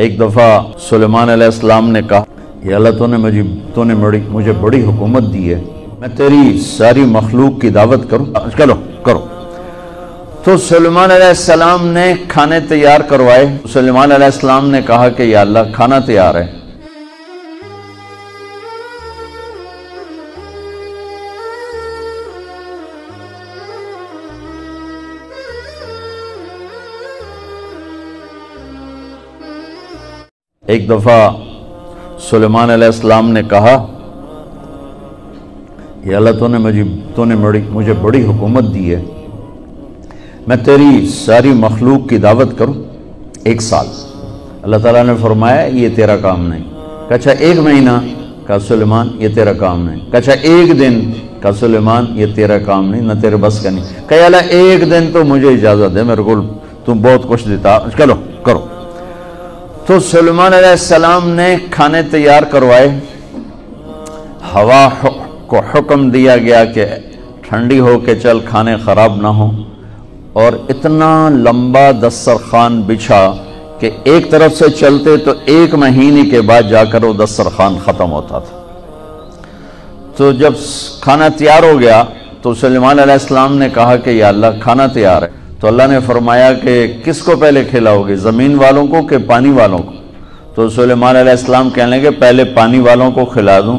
ایک دفعہ سلیمان علیہ السلام نے کہا یا اللہ تو نے مجھے بڑی حکومت دی ہے، میں تیری ساری مخلوق کی دعوت کروں؟ چلو کرو۔ تو سلیمان علیہ السلام نے کھانے تیار کروائے۔ سلیمان علیہ السلام نے کہا کہ یا اللہ کھانا تیار ہے۔ ایک دفعہ سلیمان علیہ السلام نے کہا یا اللہ تو نے مجھے بڑی حکومت دی ہے، میں تیری ساری مخلوق کی دعوت کروں 1 سال۔ اللہ تعالیٰ نے فرمایا یہ تیرا کام نہیں۔ کہا اچھا 1 مہینہ؟ کہا سلیمان یہ تیرا کام نہیں۔ کہا اچھا 1 دن؟ کہا سلیمان یہ تیرا کام نہیں، نہ تیرے بس کا نہیں۔ کہا یا اللہ 1 دن تو مجھے اجازت دے، میرے کو تم بہت کچھ دیتا، چلو کرو۔ تو سلیمان علیہ السلام نے کھانے تیار کروائے۔ ہوا کو حکم دیا گیا کہ ٹھنڈی ہو کے چل، کھانے خراب نہ ہوں، اور اتنا لمبا دسترخوان بچھا کہ ایک طرف سے چلتے تو 1 مہینے کے بعد جا کر وہ دسترخوان ختم ہوتا تھا۔ تو جب کھانا تیار ہو گیا تو سلیمان علیہ السلام نے کہا کہ یا اللہ کھانا تیار ہے۔ تو اللہ نے فرمایا کہ کس کو پہلے کھلاؤ گے، زمین والوں کو کہ پانی والوں کو؟ تو سلیمان علیہ السلام کہنے لگے پہلے پانی والوں کو کھلا دوں،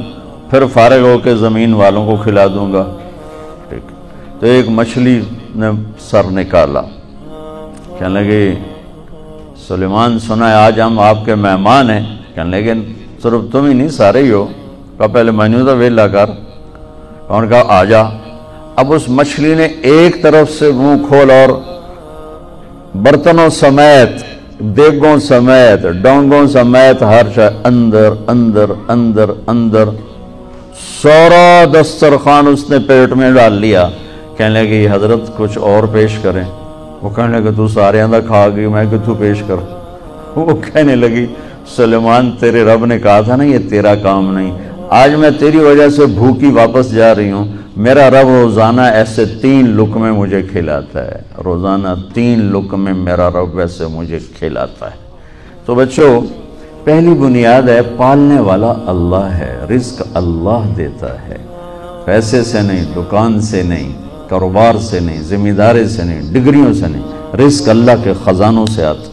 پھر فارغ ہو کے زمین والوں کو کھلا دوں گا۔ ٹھیک۔ تو ایک مچھلی نے سر نکالا، کہنے لگے سلیمان سنا ہے آج ہم آپ کے مہمان ہیں۔ کہنے لگے صرف تم ہی نہیں سارے ہی ہو۔ کہا پہلے مینیو تو ویلا کر۔ کون کہا آ جا۔ اب اس مچھلی نے ایک طرف سے منہ کھول اور برتنوں سمیت، دیگوں سمیت، ڈونگوں سمیت ہر شے اندر اندر اندر اندر، سارا دسترخوان اس نے پیٹ میں ڈال لیا۔ کہنے لگے حضرت کچھ اور پیش کریں؟ وہ کہنے لگے تو سارے اندر کھا گئی، میں کہ تو پیش کر۔ وہ کہنے لگی سلیمان تیرے رب نے کہا تھا نا یہ تیرا کام نہیں، آج میں تیری وجہ سے بھوکی واپس جا رہی ہوں۔ میرا رب روزانہ ایسے 3 لقمے مجھے کھلاتا ہے، روزانہ 3 لقمے میرا رب ایسے مجھے کھلاتا ہے۔ تو بچوں پہلی بنیاد ہے پالنے والا اللہ ہے، رزق اللہ دیتا ہے، پیسے سے نہیں، دکان سے نہیں، کاروبار سے نہیں، ذمہ داری سے نہیں، ڈگریوں سے نہیں، رزق اللہ کے خزانوں سے آتا۔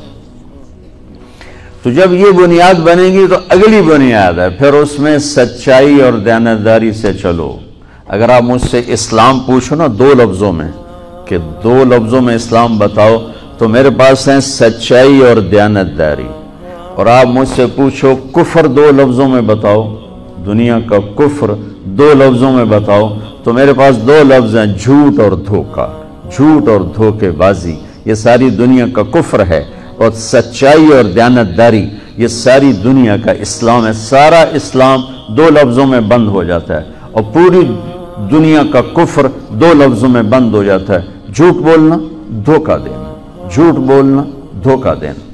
تو جب یہ بنیاد بنے گی تو اگلی بنیاد ہے پھر اس میں سچائی اور دیانتداری سے چلو۔ اگر آپ مجھ سے اسلام پوچھو نا 2 لفظوں میں کہ 2 لفظوں میں اسلام بتاؤ تو میرے پاس ہیں سچائی اور دیانتداری۔ اور آپ مجھ سے پوچھو کفر 2 لفظوں میں بتاؤ، دنیا کا کفر 2 لفظوں میں بتاؤ تو میرے پاس 2 لفظ ہیں، جھوٹ اور دھوکہ، جھوٹ اور دھوکے بازی، یہ ساری دنیا کا کفر ہے۔ اور سچائی اور دیانتداری یہ ساری دنیا کا اسلام ہے۔ سارا اسلام 2 لفظوں میں بند ہو جاتا ہے اور پوری دنیا کا کفر 2 لفظوں میں بند ہو جاتا ہے، جھوٹ بولنا، دھوکہ دینا، جھوٹ بولنا، دھوکہ دینا۔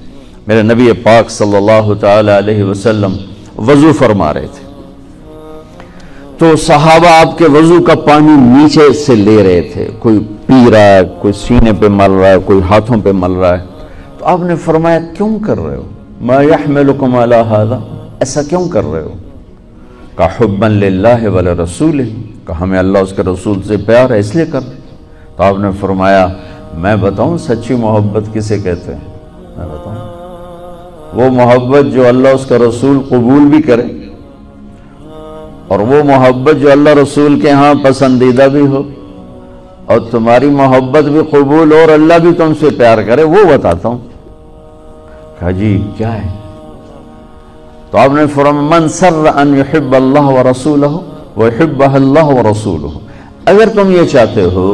میرے نبی پاک صلی اللہ تعالی علیہ وسلم وضو فرما رہے تھے تو صحابہ آپ کے وضو کا پانی نیچے سے لے رہے تھے، کوئی پی رہا ہے، کوئی سینے پہ مل رہا ہے، کوئی ہاتھوں پہ مل رہا ہے۔ تو آپ نے فرمایا کیوں کر رہے ہو؟ ما یحملکم علی ھذا، ایسا کیوں کر رہے ہو؟ کہ حبا للہ ولرسولہ، کہ ہمیں اللہ اس کے رسول سے پیار ہے اس لیے کر رہے۔ تو آپ نے فرمایا میں بتاؤں سچی محبت کسے کہتے ہیں؟ میں بتاؤں وہ محبت جو اللہ اس کا رسول قبول بھی کرے، اور وہ محبت جو اللہ رسول کے ہاں پسندیدہ بھی ہو، اور تمہاری محبت بھی قبول ہو اور اللہ بھی تم سے پیار کرے، وہ بتاتا ہوں۔ کہا جی کیا ہے؟ تو آپ نے فرمایا من سر ان یحب اللہ ورسولہ ویحبہ اللہ ورسولہ، اگر تم یہ چاہتے ہو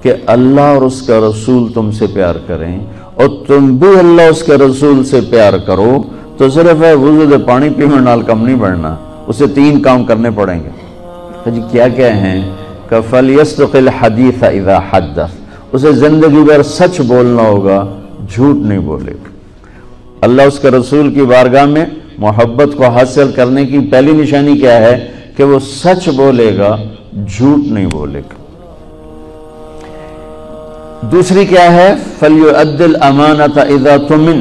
کہ اللہ اور اس کا رسول تم سے پیار کریں اور تم بھی اللہ اس کے رسول سے پیار کرو تو صرف ہے وضو دے پانی پینے نال کم نہیں بڑھنا، اسے 3 کام کرنے پڑیں گے۔ جی کیا کیا ہیں؟ کہ فَلْيَصْدُقِ الْحَدِيثَ إِذَا حَدَّثَ، اسے زندگی بھر سچ بولنا ہوگا، جھوٹ نہیں بولے گا۔ اللہ اس کے رسول کی بارگاہ میں محبت کو حاصل کرنے کی پہلی نشانی کیا ہے؟ کہ وہ سچ بولے گا، جھوٹ نہیں بولے گا۔ دوسری کیا ہے؟ فَلْيُؤَدِّ الْأَمَانَةَ إِذَا تُمِنَ،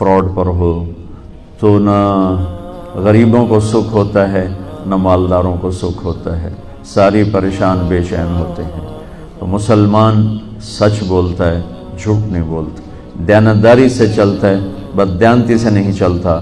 فراڈ پر ہو تو نہ غریبوں کو سکھ ہوتا ہے نہ مالداروں کو سکھ ہوتا ہے، ساری پریشان بے چین ہوتے ہیں۔ تو مسلمان سچ بولتا ہے، جھوٹ نہیں بولتا، دیانتداری سے چلتا ہے، بددیانتی سے نہیں چلتا۔